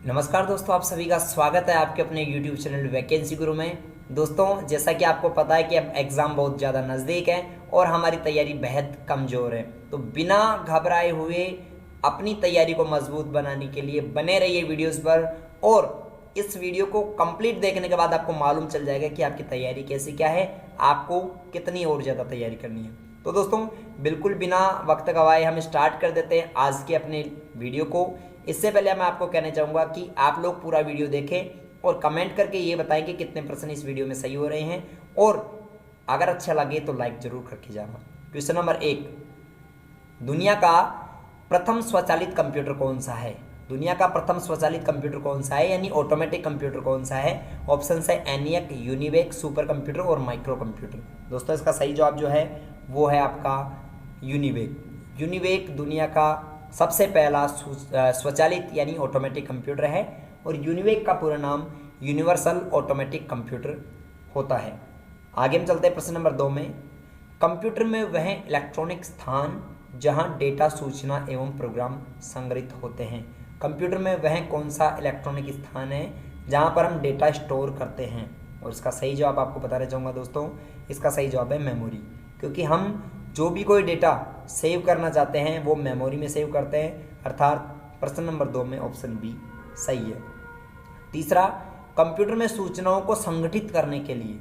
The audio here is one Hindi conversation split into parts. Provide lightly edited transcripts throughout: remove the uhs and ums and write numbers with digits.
नमस्कार दोस्तों, आप सभी का स्वागत है आपके अपने YouTube चैनल वैकेंसी गुरु में। दोस्तों, जैसा कि आपको पता है कि अब एग्ज़ाम बहुत ज़्यादा नज़दीक है और हमारी तैयारी बेहद कमज़ोर है, तो बिना घबराए हुए अपनी तैयारी को मजबूत बनाने के लिए बने रहिए वीडियोस पर। और इस वीडियो को कंप्लीट देखने के बाद आपको मालूम चल जाएगा कि आपकी तैयारी कैसी क्या है, आपको कितनी और ज़्यादा तैयारी करनी है। तो दोस्तों, बिल्कुल बिना वक्त गवाए हम स्टार्ट कर देते हैं आज के अपने वीडियो को। इससे पहले मैं आपको कहना चाहूँगा कि आप लोग पूरा वीडियो देखें और कमेंट करके ये बताएं कि कितने % इस वीडियो में सही हो रहे हैं, और अगर अच्छा लगे तो लाइक ज़रूर करके जाना। क्वेश्चन नंबर 1, दुनिया का प्रथम स्वचालित कंप्यूटर कौन सा है? दुनिया का प्रथम स्वचालित कंप्यूटर कौन सा है, यानी ऑटोमेटिक कंप्यूटर कौन सा है? ऑप्शन है एनियक, यूनिवेक, सुपर कंप्यूटर और माइक्रो कंप्यूटर। दोस्तों, इसका सही जवाब जो है वो है आपका यूनिवेक। यूनिवेक दुनिया का सबसे पहला स्वचालित यानी ऑटोमेटिक कंप्यूटर है, और यूनिवेक का पूरा नाम यूनिवर्सल ऑटोमेटिक कंप्यूटर होता है। आगे हम चलते हैं प्रश्न नंबर 2 में। कंप्यूटर में वह इलेक्ट्रॉनिक स्थान जहां डेटा, सूचना एवं प्रोग्राम संग्रहित होते हैं। कंप्यूटर में वह कौन सा इलेक्ट्रॉनिक स्थान है जहां पर हम डेटा स्टोर करते हैं? और इसका सही जवाब आपको बताना चाहूँगा दोस्तों, इसका सही जवाब है मेमोरी। क्योंकि हम जो भी कोई डेटा सेव करना चाहते हैं वो मेमोरी में सेव करते हैं, अर्थात प्रश्न नंबर 2 में ऑप्शन बी सही है। तीसरा, कंप्यूटर में सूचनाओं को संगठित करने के लिए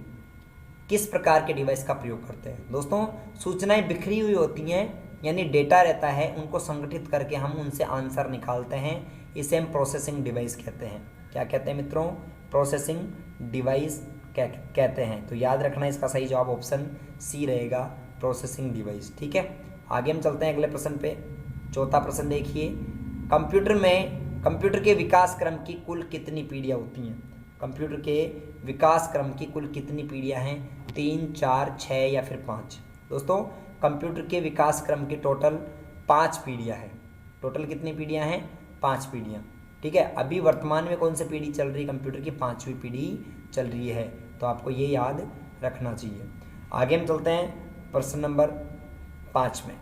किस प्रकार के डिवाइस का प्रयोग करते हैं? दोस्तों, सूचनाएं बिखरी हुई होती हैं, यानी डेटा रहता है, उनको संगठित करके हम उनसे आंसर निकालते हैं। इसे हम प्रोसेसिंग डिवाइस कहते हैं। क्या कहते हैं मित्रों? प्रोसेसिंग डिवाइस कहते हैं। तो याद रखना, इसका सही जवाब ऑप्शन सी रहेगा, प्रोसेसिंग डिवाइस। ठीक है, आगे हम चलते हैं अगले प्रश्न पे। चौथा प्रश्न देखिए, कंप्यूटर के विकास क्रम की कुल कितनी पीढ़ियाँ होती हैं? कंप्यूटर के विकास क्रम की कुल कितनी पीढ़ियाँ हैं? 3, 4, 6 या फिर 5? दोस्तों, कंप्यूटर के विकास क्रम की टोटल 5 पीढ़ियाँ हैं। टोटल कितनी पीढ़ियाँ हैं? 5 पीढ़ियाँ। ठीक है, अभी वर्तमान में कौन सी पीढ़ी चल रही है? कंप्यूटर की 5वीं पीढ़ी चल रही है, तो आपको ये याद रखना चाहिए। आगे हम चलते हैं प्रश्न नंबर 5 में।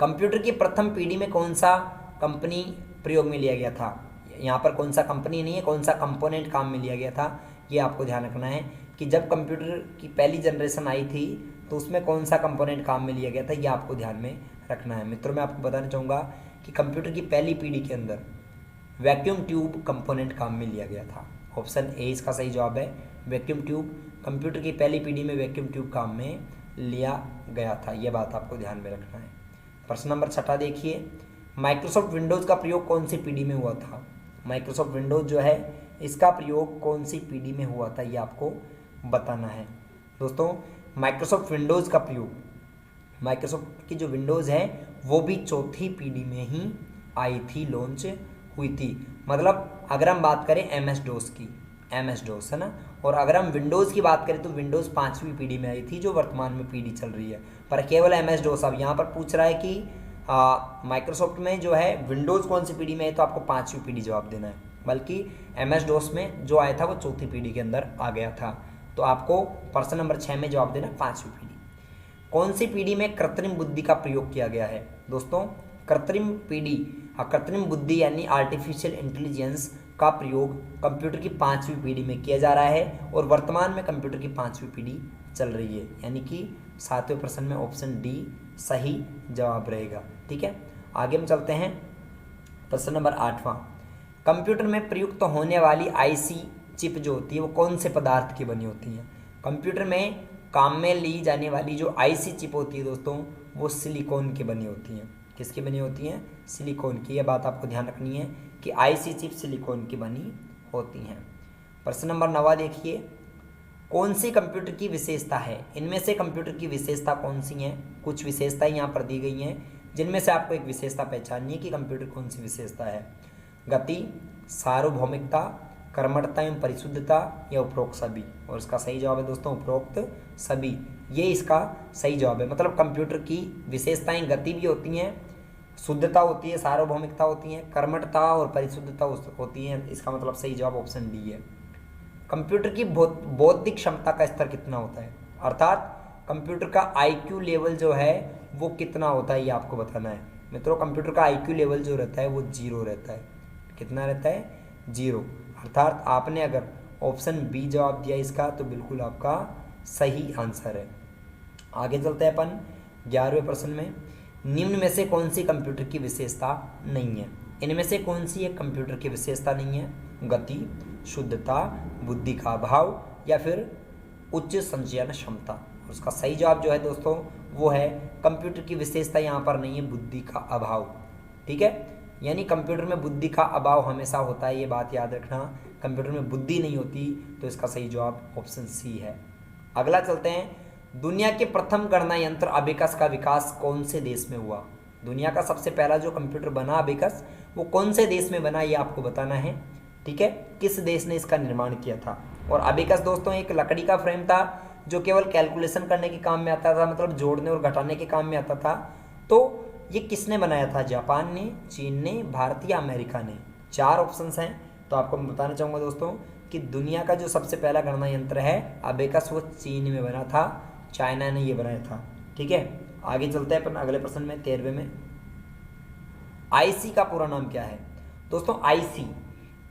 कंप्यूटर की प्रथम पीढ़ी में कौन सा कंपनी प्रयोग में लिया गया था? यहाँ पर कौन सा कंपनी नहीं है, कौन सा कंपोनेंट काम में लिया गया था, ये आपको ध्यान रखना है कि जब कंप्यूटर की पहली जनरेशन आई थी तो उसमें कौन सा कंपोनेंट काम में लिया गया था, ये आपको ध्यान में रखना है। मित्रों, मैं आपको बताना चाहूँगा कि कंप्यूटर की पहली पीढ़ी के अंदर वैक्यूम ट्यूब कंपोनेंट काम में लिया गया था। ऑप्शन ए इसका सही जवाब है, वैक्यूम ट्यूब। कंप्यूटर की पहली पीढ़ी में वैक्यूम ट्यूब काम में लिया गया था, यह बात आपको ध्यान में रखना है। प्रश्न नंबर 6 देखिए, माइक्रोसॉफ्ट विंडोज़ का प्रयोग कौन सी पीढ़ी में हुआ था? माइक्रोसॉफ्ट विंडोज़ जो है इसका प्रयोग कौन सी पीढ़ी में हुआ था, ये आपको बताना है। दोस्तों, माइक्रोसॉफ्ट विंडोज़ का प्रयोग, माइक्रोसॉफ्ट की जो विंडोज़ है वो भी चौथी पीढ़ी में ही आई थी, लॉन्च हुई थी। मतलब अगर हम बात करें एमएस डोस की, एमएस डोस है ना, और अगर हम विंडोज़ की बात करें तो विंडोज़ 5वीं पीढ़ी में आई थी, जो वर्तमान में पीढ़ी चल रही है। पर केवल एमएस डोस, अब यहाँ पर पूछ रहा है कि माइक्रोसॉफ्ट में जो है विंडोज़ कौन सी पीढ़ी में है, तो आपको 5वीं पीढ़ी जवाब देना है। बल्कि एमएस डोस में जो आया था वो चौथी पीढ़ी के अंदर आ गया था, तो आपको प्रश्न नंबर 6 में जवाब देना 5वीं पीढ़ी। कौन सी पीढ़ी में कृत्रिम बुद्धि का प्रयोग किया गया है? दोस्तों, कृत्रिम पीढ़ी, कृत्रिम बुद्धि यानी आर्टिफिशियल इंटेलिजेंस का प्रयोग कंप्यूटर की 5वीं पीढ़ी में किया जा रहा है, और वर्तमान में कंप्यूटर की 5वीं पीढ़ी चल रही है, यानी कि 7वें प्रश्न में ऑप्शन डी सही जवाब रहेगा। ठीक है, आगे हम चलते हैं प्रश्न नंबर 8वां। कंप्यूटर में प्रयुक्त होने वाली आईसी चिप जो होती है वो कौन से पदार्थ की बनी होती है? कंप्यूटर में काम में ली जाने वाली जो आईसी चिप होती है दोस्तों, वो सिलिकॉन की बनी होती हैं। किसकी बनी होती हैं? सिलिकॉन की। यह बात आपको ध्यान रखनी है कि आईसी चिप सिलिकॉन की बनी होती हैं। प्रश्न नंबर 9 देखिए, कौन सी कंप्यूटर की विशेषता है? इनमें से कंप्यूटर की विशेषता कौन सी हैं? कुछ विशेषताएं यहाँ पर दी गई हैं, जिनमें से आपको एक विशेषता पहचाननी है कि कंप्यूटर कौन सी विशेषता है। गति, सार्वभौमिकता, कर्मठता एवं परिशुद्धता, या उपरोक्त सभी? और इसका सही जवाब है दोस्तों उपरोक्त सभी, ये इसका सही जवाब है। मतलब कंप्यूटर की विशेषताएं गति भी होती हैं, शुद्धता होती है, सार्वभौमिकता होती है, कर्मठता और परिशुद्धता होती है। इसका मतलब सही जवाब ऑप्शन डी है। कंप्यूटर की बौद्धिक क्षमता का स्तर कितना होता है? अर्थात कंप्यूटर का आईक्यू लेवल जो है वो कितना होता है, ये आपको बताना है। मित्रों, कंप्यूटर का आईक्यू लेवल जो रहता है वो 0 रहता है। कितना रहता है? 0। अर्थात आपने अगर ऑप्शन बी जवाब दिया इसका तो बिल्कुल आपका सही आंसर है। आगे चलते हैं अपन 11वें प्रश्न में। निम्न में से कौन सी कंप्यूटर की विशेषता नहीं है? इनमें से कौन सी एक कंप्यूटर की विशेषता नहीं है? गति, शुद्धता, बुद्धि का अभाव या फिर उच्च संचयन क्षमता। उसका सही जवाब जो है दोस्तों वो है कंप्यूटर की विशेषता यहाँ पर नहीं है, बुद्धि का अभाव। ठीक है, यानी कंप्यूटर में बुद्धि का अभाव हमेशा होता है, ये बात याद रखना। कंप्यूटर में बुद्धि नहीं होती, तो इसका सही जवाब ऑप्शन सी है। अगला चलते हैं, दुनिया के प्रथम गणना यंत्र अबेकस का विकास कौन से देश में हुआ? दुनिया का सबसे पहला जो कंप्यूटर बना अबेकस, वो कौन से देश में बना, ये आपको बताना है। ठीक है, किस देश ने इसका निर्माण किया था? और अबेकस दोस्तों एक लकड़ी का फ्रेम था जो केवल कैलकुलेशन करने के काम में आता था, मतलब जोड़ने और घटाने के काम में आता था। तो ये किसने बनाया था? जापान ने, चीन ने, भारत या अमेरिका ने? 4 ऑप्शंस हैं। तो आपको मैं बताना चाहूँगा दोस्तों कि दुनिया का जो सबसे पहला गणना यंत्र है अबेकस, वो चीन में बना था, चाइना ने ये बनाया था। ठीक है, आगे चलते हैं अपन अगले प्रश्न में 13वें में। आईसी का पूरा नाम क्या है? दोस्तों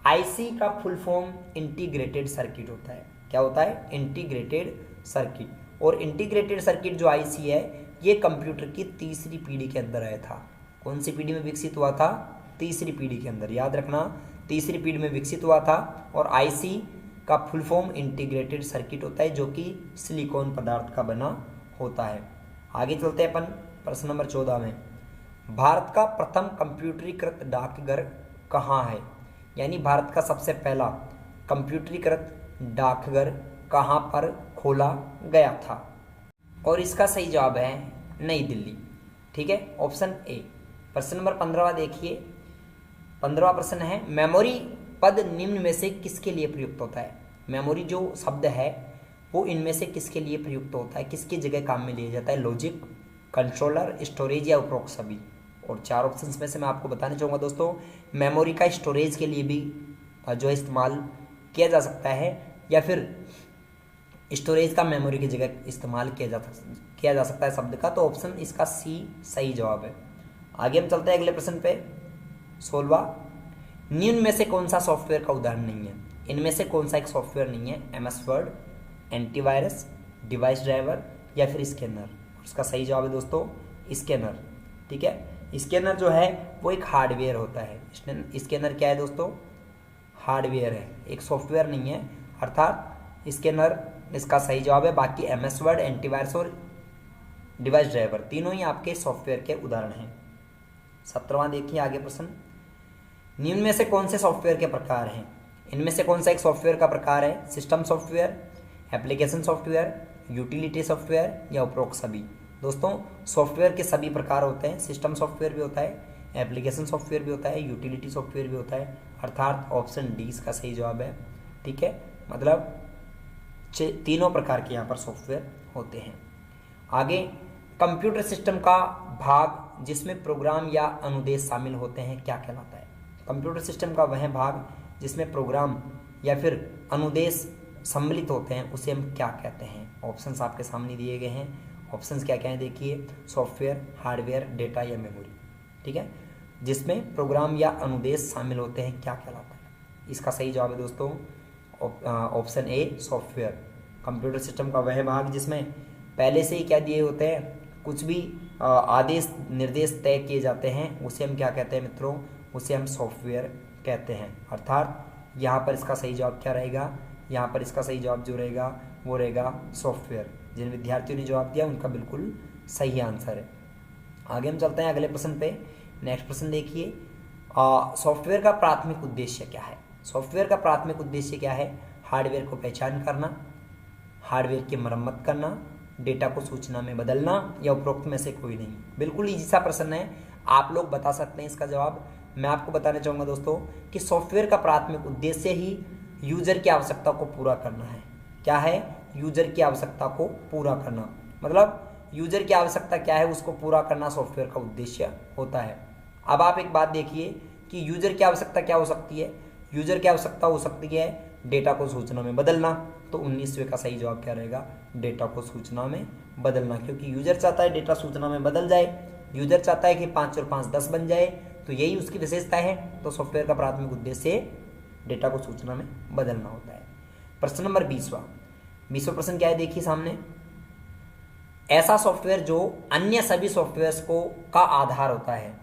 आईसी का फुल फॉर्म इंटीग्रेटेड सर्किट होता है। क्या होता है? Integrated circuit. और इंटीग्रेटेड सर्किट जो आईसी है ये कंप्यूटर की तीसरी पीढ़ी के अंदर आया था। कौन सी पीढ़ी में विकसित हुआ था? तीसरी पीढ़ी के अंदर, याद रखना, तीसरी पीढ़ी में विकसित हुआ था। और आईसी का फुल फॉर्म इंटीग्रेटेड सर्किट होता है, जो कि सिलिकॉन पदार्थ का बना होता है। आगे चलते हैं अपन प्रश्न नंबर 14 में। भारत का प्रथम कंप्यूटरीकृत डाकघर कहाँ है? यानी भारत का सबसे पहला कंप्यूटरीकृत डाकघर कहाँ पर खोला गया था? और इसका सही जवाब है नई दिल्ली। ठीक है, ऑप्शन ए। प्रश्न नंबर 15 देखिए। 15वां प्रश्न है, मेमोरी पद निम्न में से किसके लिए प्रयुक्त होता है? मेमोरी जो शब्द है वो इनमें से किसके लिए प्रयुक्त होता है, किसकी जगह काम में लिया जाता है? लॉजिक, कंट्रोलर, स्टोरेज या उपरोक्त सभी? और 4 ऑप्शंस में से मैं आपको बताना चाहूँगा दोस्तों, मेमोरी का स्टोरेज के लिए भी जो है इस्तेमाल किया जा सकता है, या फिर स्टोरेज का मेमोरी की जगह इस्तेमाल किया जा सकता है शब्द का। तो ऑप्शन इसका सी सही जवाब है। आगे हम चलते हैं अगले प्रश्न पे 16वां। निम्न में से कौन सा सॉफ्टवेयर का उदाहरण नहीं है? इनमें से कौन सा एक सॉफ्टवेयर नहीं है? MS word, antivirus, device driver या फिर स्कैनर? उसका सही जवाब है दोस्तों स्कैनर। ठीक है, स्कैनर जो है वो एक हार्डवेयर होता है। स्कैनर क्या है दोस्तों? हार्डवेयर है, एक सॉफ्टवेयर नहीं है। अर्थात स्कैनर इसका सही जवाब है। बाकी एमएस वर्ड, एंटीवायरस और डिवाइस ड्राइवर तीनों ही आपके सॉफ्टवेयर के उदाहरण हैं। 17वां देखिए आगे प्रश्न। निम्न में से कौन से सॉफ्टवेयर के प्रकार हैं? इनमें से कौन सा एक सॉफ्टवेयर का प्रकार है? System software, application software, utility software या उपरोक्त सभी? दोस्तों सॉफ्टवेयर के सभी प्रकार होते हैं। सिस्टम सॉफ्टवेयर भी होता है, एप्लीकेशन सॉफ्टवेयर भी होता है, यूटिलिटी सॉफ्टवेयर भी होता है। अर्थात ऑप्शन डी इसका सही जवाब है। ठीक है, मतलब तीनों प्रकार के यहाँ पर सॉफ्टवेयर होते हैं। आगे, कंप्यूटर सिस्टम का भाग जिसमें प्रोग्राम या अनुदेश शामिल होते हैं क्या कहलाता है? कंप्यूटर सिस्टम का वह भाग जिसमें प्रोग्राम या फिर अनुदेश सम्मिलित होते हैं उसे हम क्या कहते हैं? ऑप्शंस आपके सामने दिए गए हैं। ऑप्शंस क्या क्या हैं देखिए, सॉफ्टवेयर, हार्डवेयर, डेटा या मेमोरी। ठीक है, जिसमें प्रोग्राम या अनुदेश शामिल होते हैं क्या कहलाता है? इसका सही जवाब है दोस्तों option a software. Computer system का वह भाग जिसमें पहले से ही क्या दिए होते हैं, कुछ भी आदेश निर्देश तय किए जाते हैं उसे हम क्या कहते हैं मित्रों? उसे हम सॉफ्टवेयर कहते हैं। अर्थात यहाँ पर इसका सही जवाब क्या रहेगा? यहाँ पर इसका सही जवाब जो रहेगा वो रहेगा सॉफ्टवेयर। जिन विद्यार्थियों ने जवाब दिया उनका बिल्कुल सही आंसर है। आगे हम चलते हैं अगले प्रश्न पे। नेक्स्ट प्रश्न देखिए, सॉफ्टवेयर का प्राथमिक उद्देश्य क्या है? सॉफ्टवेयर का प्राथमिक उद्देश्य क्या है? हार्डवेयर को पहचान करना, हार्डवेयर की मरम्मत करना, डेटा को सूचना में बदलना या उपरोक्त में से कोई नहीं? बिल्कुल इजी सा प्रश्न है, आप लोग बता सकते हैं इसका जवाब। मैं आपको बताना चाहूँगा दोस्तों कि सॉफ्टवेयर का प्राथमिक उद्देश्य ही यूजर की आवश्यकता को पूरा करना है। क्या है? यूजर की आवश्यकता को पूरा करना। मतलब यूजर की आवश्यकता क्या है उसको पूरा करना सॉफ्टवेयर का उद्देश्य होता है। अब आप एक बात देखिए कि यूजर की आवश्यकता क्या हो सकती है? यूजर की आवश्यकता हो सकती है डेटा को सूचना में बदलना। तो 19वें का सही जवाब क्या रहेगा? डेटा को सूचना में बदलना, क्योंकि यूजर चाहता है डेटा सूचना में बदल जाए। यूजर चाहता है कि 5 और 5 10 बन जाए, तो यही उसकी विशेषता है। तो सॉफ्टवेयर का प्राथमिक उद्देश्य डेटा को सूचना में बदलना होता है। प्रश्न नंबर 20वां प्रश्न क्या है, देखिए सामने। ऐसा सॉफ्टवेयर जो अन्य सभी सॉफ्टवेयर्स को का आधार होता है,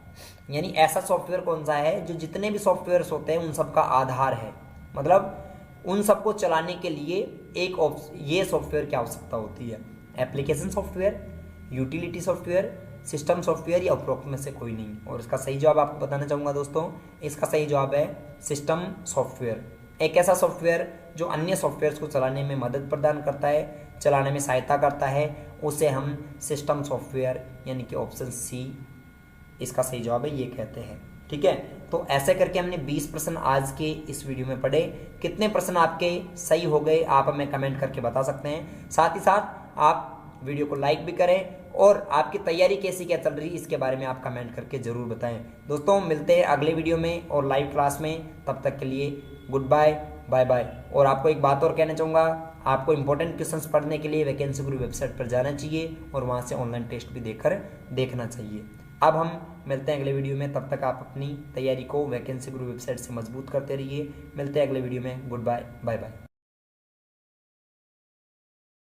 यानी ऐसा सॉफ्टवेयर कौन सा है जो जितने भी सॉफ्टवेयर्स होते हैं उन सब का आधार है, मतलब उन सबको चलाने के लिए ये सॉफ्टवेयर की आवश्यकता होती है। Application software, utility software, system software या उपरोक्त में से कोई नहीं। और इसका सही जवाब आपको बताना चाहूँगा दोस्तों, इसका सही जवाब है सिस्टम सॉफ्टवेयर। एक ऐसा सॉफ्टवेयर जो अन्य सॉफ्टवेयर्स को चलाने में मदद प्रदान करता है, चलाने में सहायता करता है, उसे हम सिस्टम सॉफ्टवेयर यानी कि ऑप्शन सी इसका सही जवाब है, ये कहते हैं। ठीक है, तो ऐसे करके हमने 20 प्रश्न आज के इस वीडियो में पढ़े। कितने प्रश्न आपके सही हो गए आप हमें कमेंट करके बता सकते हैं। साथ ही साथ आप वीडियो को लाइक भी करें और आपकी तैयारी कैसी क्या चल रही है इसके बारे में आप कमेंट करके ज़रूर बताएं। दोस्तों मिलते हैं अगले वीडियो में और लाइव क्लास में, तब तक के लिए गुड बाय, बाय बाय। और आपको एक बात और कहना चाहूँगा, आपको इंपॉर्टेंट क्वेश्चंस पढ़ने के लिए वैकेंसी गुरु वेबसाइट पर जाना चाहिए और वहाँ से ऑनलाइन टेस्ट भी देखना चाहिए। अब हम मिलते हैं अगले वीडियो में, तब तक आप अपनी तैयारी को वैकेंसी गुरु वेबसाइट से मजबूत करते रहिए। मिलते हैं अगले वीडियो में, गुड बाय, बाय बाय।